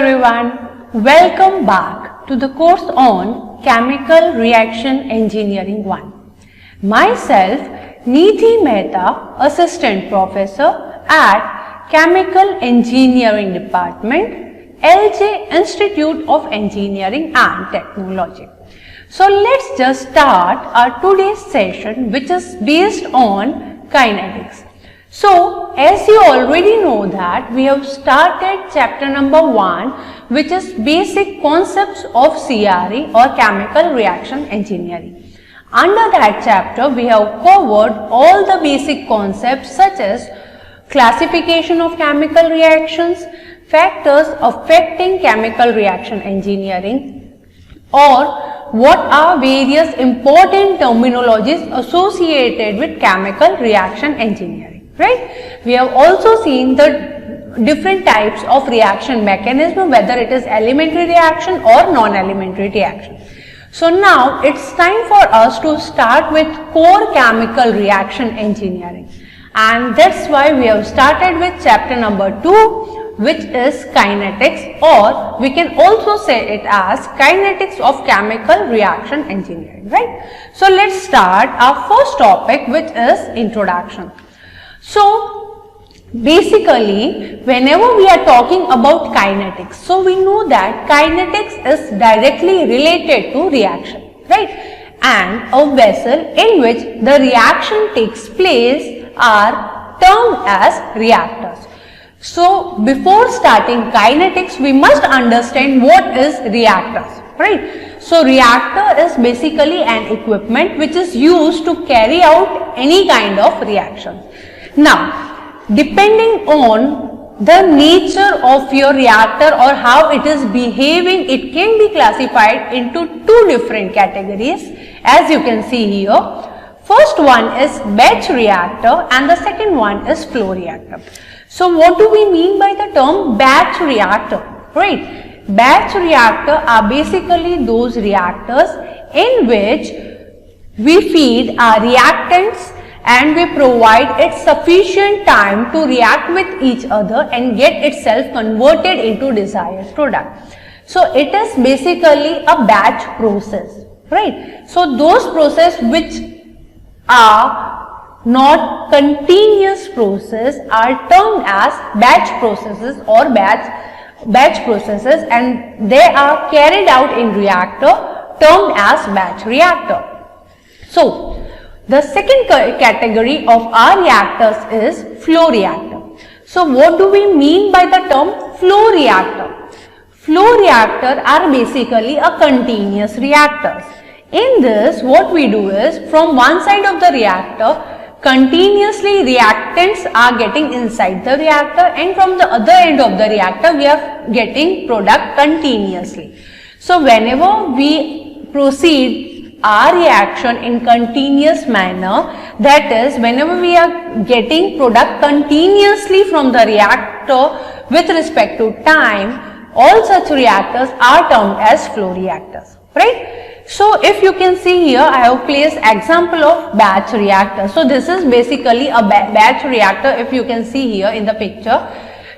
everyone, welcome back to the course on Chemical Reaction Engineering 1. Myself, Nidhi Mehta, Assistant Professor at Chemical Engineering Department, LJ Institute of Engineering and Technology. So let's just start our today's session, which is based on kinetics. So, as you already know that we have started chapter number 1, which is basic concepts of CRE or chemical reaction engineering. Under that chapter, we have covered all the basic concepts such as classification of chemical reactions, factors affecting chemical reaction engineering, or what are various important terminologies associated with chemical reaction engineering. Right? We have also seen the different types of reaction mechanism, whether it is elementary reaction or non-elementary reaction. So now it's time for us to start with core chemical reaction engineering, and that's why we have started with chapter number 2, which is kinetics, or we can also say it as kinetics of chemical reaction engineering. Right? So let's start our first topic, which is introduction. So basically, whenever we are talking about kinetics, so we know that kinetics is directly related to reaction, right? And a vessel in which the reaction takes place are termed as reactors. So before starting kinetics, we must understand what is reactors, right? So reactor is basically an equipment which is used to carry out any kind of reaction. Now, depending on the nature of your reactor or how it is behaving, it can be classified into two different categories, as you can see here. First one is batch reactor and the second one is flow reactor. So what do we mean by the term batch reactor? Right? Batch reactor are basically those reactors in which we feed our reactants and we provide it sufficient time to react with each other and get itself converted into desired product. So it is basically a batch process, right? So those processes which are not continuous process are termed as batch processes or batch processes, and they are carried out in reactor termed as batch reactor. So the second category of our reactors is flow reactor. So what do we mean by the term flow reactor? Flow reactor are basically a continuous reactors. In this, what we do is, from one side of the reactor, continuously reactants are getting inside the reactor, and from the other end of the reactor, we are getting product continuously. So whenever we proceed our reaction in continuous manner, that is, whenever we are getting product continuously from the reactor with respect to time, all such reactors are termed as flow reactors, right? So if you can see here, I have placed example of batch reactor. So this is basically a batch reactor. If you can see here in the picture,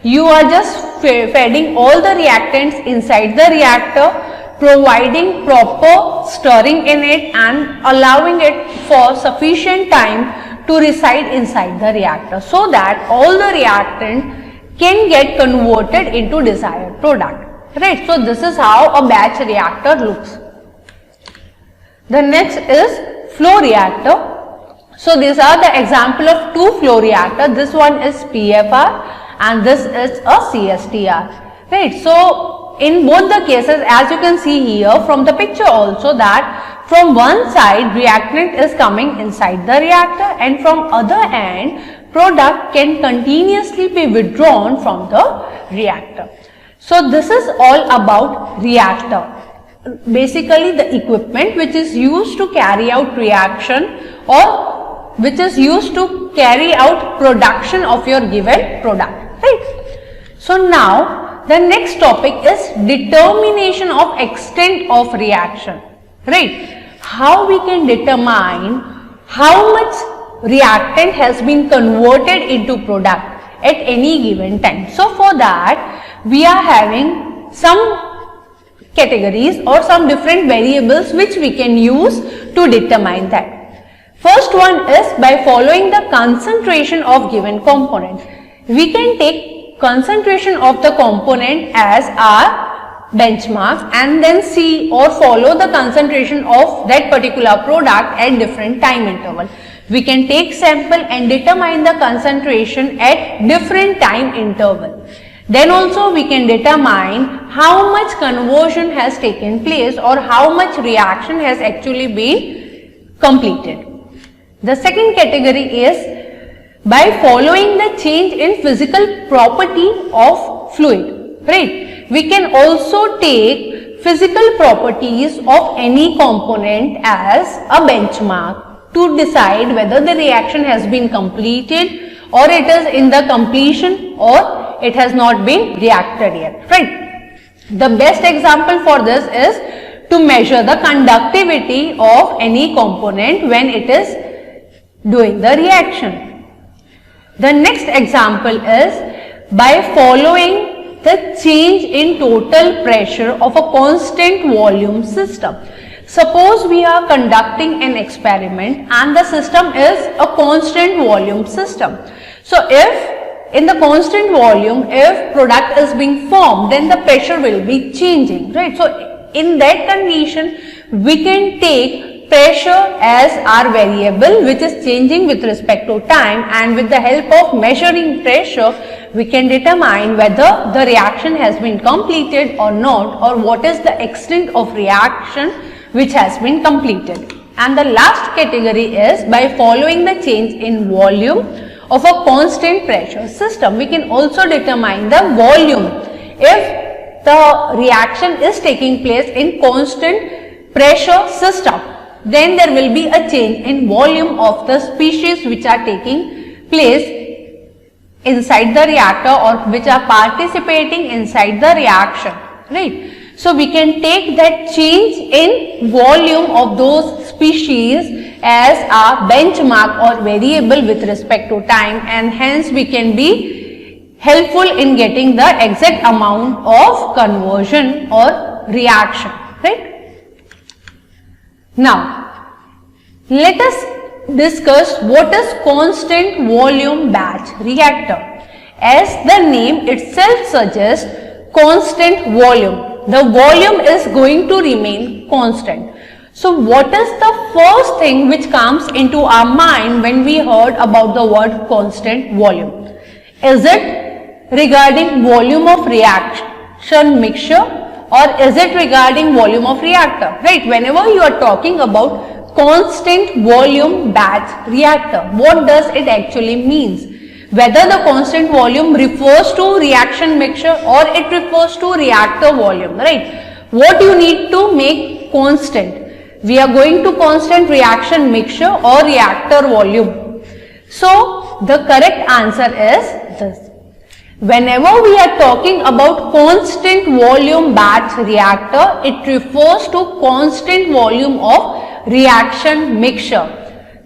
you are just feeding all the reactants inside the reactor, providing proper stirring in it and allowing it for sufficient time to reside inside the reactor, so that all the reactant can get converted into desired product, right? So this is how a batch reactor looks. The next is flow reactor. So these are the example of two flow reactor. This one is PFR and this is a CSTR, right? So in both the cases, as you can see here from the picture also, that from one side reactant is coming inside the reactor and from other end product can continuously be withdrawn from the reactor. So this is all about reactor, basically the equipment which is used to carry out reaction or which is used to carry out production of your given product, right? So now the next topic is determination of extent of reaction, right? How we can determine how much reactant has been converted into product at any given time. So for that, we are having some categories or some different variables which we can use to determine that. First one is by following the concentration of given component. We can take concentration of the component as our benchmark and then see or follow the concentration of that particular product at different time interval. We can take sample and determine the concentration at different time interval. Then also we can determine how much conversion has taken place or how much reaction has actually been completed. The second category is by following the change in physical property of fluid, right? We can also take physical properties of any component as a benchmark to decide whether the reaction has been completed or it is in the completion or it has not been reacted yet, right? The best example for this is to measure the conductivity of any component when it is doing the reaction. The next example is by following the change in total pressure of a constant volume system. Suppose we are conducting an experiment and the system is a constant volume system. So if in the constant volume, if product is being formed, then the pressure will be changing, right? So in that condition, we can take pressure as our variable which is changing with respect to time, and with the help of measuring pressure, we can determine whether the reaction has been completed or not, or what is the extent of reaction which has been completed. And the last category is by following the change in volume of a constant pressure system. We can also determine the volume. If the reaction is taking place in constant pressure system, then there will be a change in volume of the species which are taking place inside the reactor or which are participating inside the reaction, right? So we can take that change in volume of those species as a benchmark or variable with respect to time, and hence we can be helpful in getting the exact amount of conversion or reaction, right? Now, let us discuss what is constant volume batch reactor. As the name itself suggests, constant volume. The volume is going to remain constant. So what is the first thing which comes into our mind when we heard about the word constant volume? Is it regarding volume of reaction mixture, or is it regarding volume of reactor? Right, whenever you are talking about constant volume batch reactor, what does it actually means? Whether the constant volume refers to reaction mixture or it refers to reactor volume, right? What you need to make constant? We are going to constant reaction mixture or reactor volume. So the correct answer is this. Whenever we are talking about constant volume batch reactor, it refers to constant volume of reaction mixture.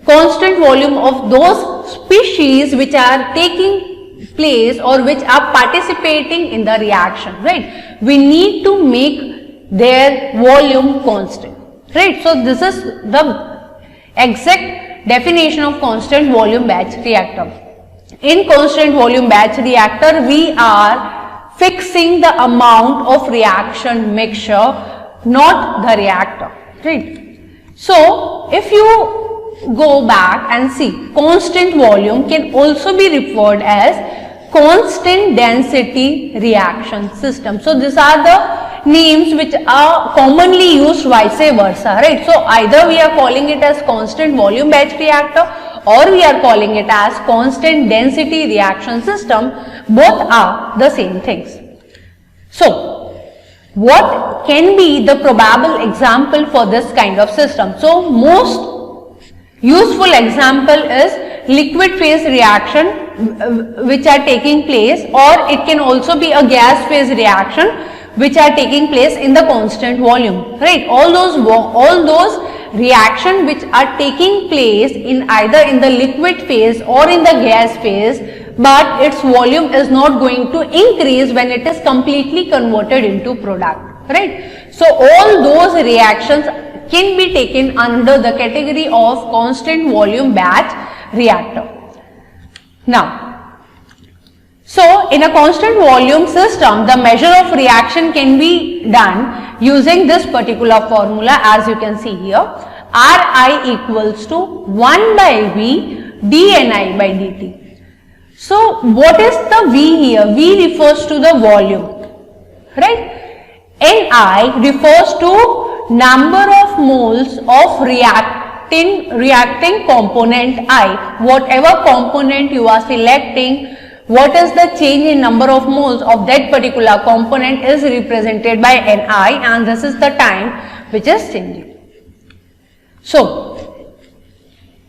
Constant volume of those species which are taking place or which are participating in the reaction, right? We need to make their volume constant, right? So this is the exact definition of constant volume batch reactor. In constant volume batch reactor, we are fixing the amount of reaction mixture, not the reactor, right? So if you go back and see, constant volume can also be referred as constant density reaction system. So these are the names which are commonly used vice versa, right? So either we are calling it as constant volume batch reactor or we are calling it as constant density reaction system. Both are the same things. So what can be the probable example for this kind of system? So most useful example is liquid phase reaction which are taking place, or it can also be a gas phase reaction which are taking place in the constant volume, right? All those reaction which are taking place in either in the liquid phase or in the gas phase but its volume is not going to increase when it is completely converted into product, right? So all those reactions can be taken under the category of constant volume batch reactor. Now, so in a constant volume system, the measure of reaction can be done using this particular formula, as you can see here. Ri equals to 1 by V dNi by dt. So what is the V here? V refers to the volume, right? Ni refers to number of moles of reacting component I. Whatever component you are selecting, what is the change in number of moles of that particular component is represented by Ni, and this is the time which is changing. So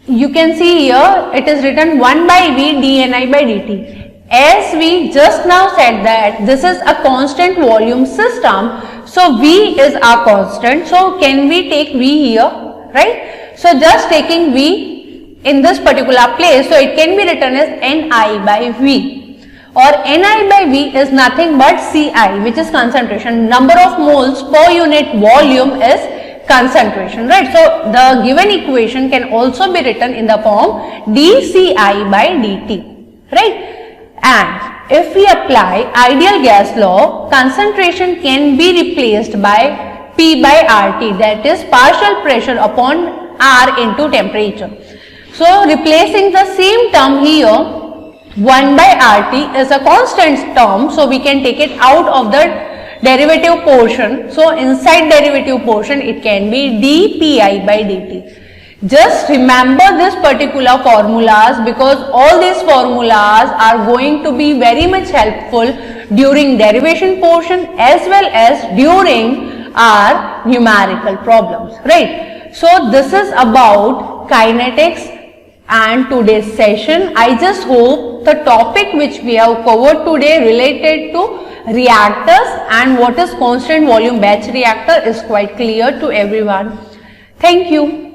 you can see here it is written 1 by V dNi by dt. As we just now said that this is a constant volume system, so V is our constant. So can we take V here, right? So just taking V in this particular place, so it can be written as Ni by V, or Ni by V is nothing but Ci, which is concentration. Number of moles per unit volume is concentration, right? So the given equation can also be written in the form dCi by dt, right? And if we apply ideal gas law, concentration can be replaced by P by RT, that is partial pressure upon R into temperature. So replacing the same term here, 1 by RT is a constant term, so we can take it out of the derivative portion. So inside derivative portion it can be dPi by dt. Just remember this particular formulas, because all these formulas are going to be very much helpful during derivation portion as well as during our numerical problems, right? So this is about kinetics and today's session. I just hope the topic which we have covered today related to reactors and what is constant volume batch reactor is quite clear to everyone. Thank you.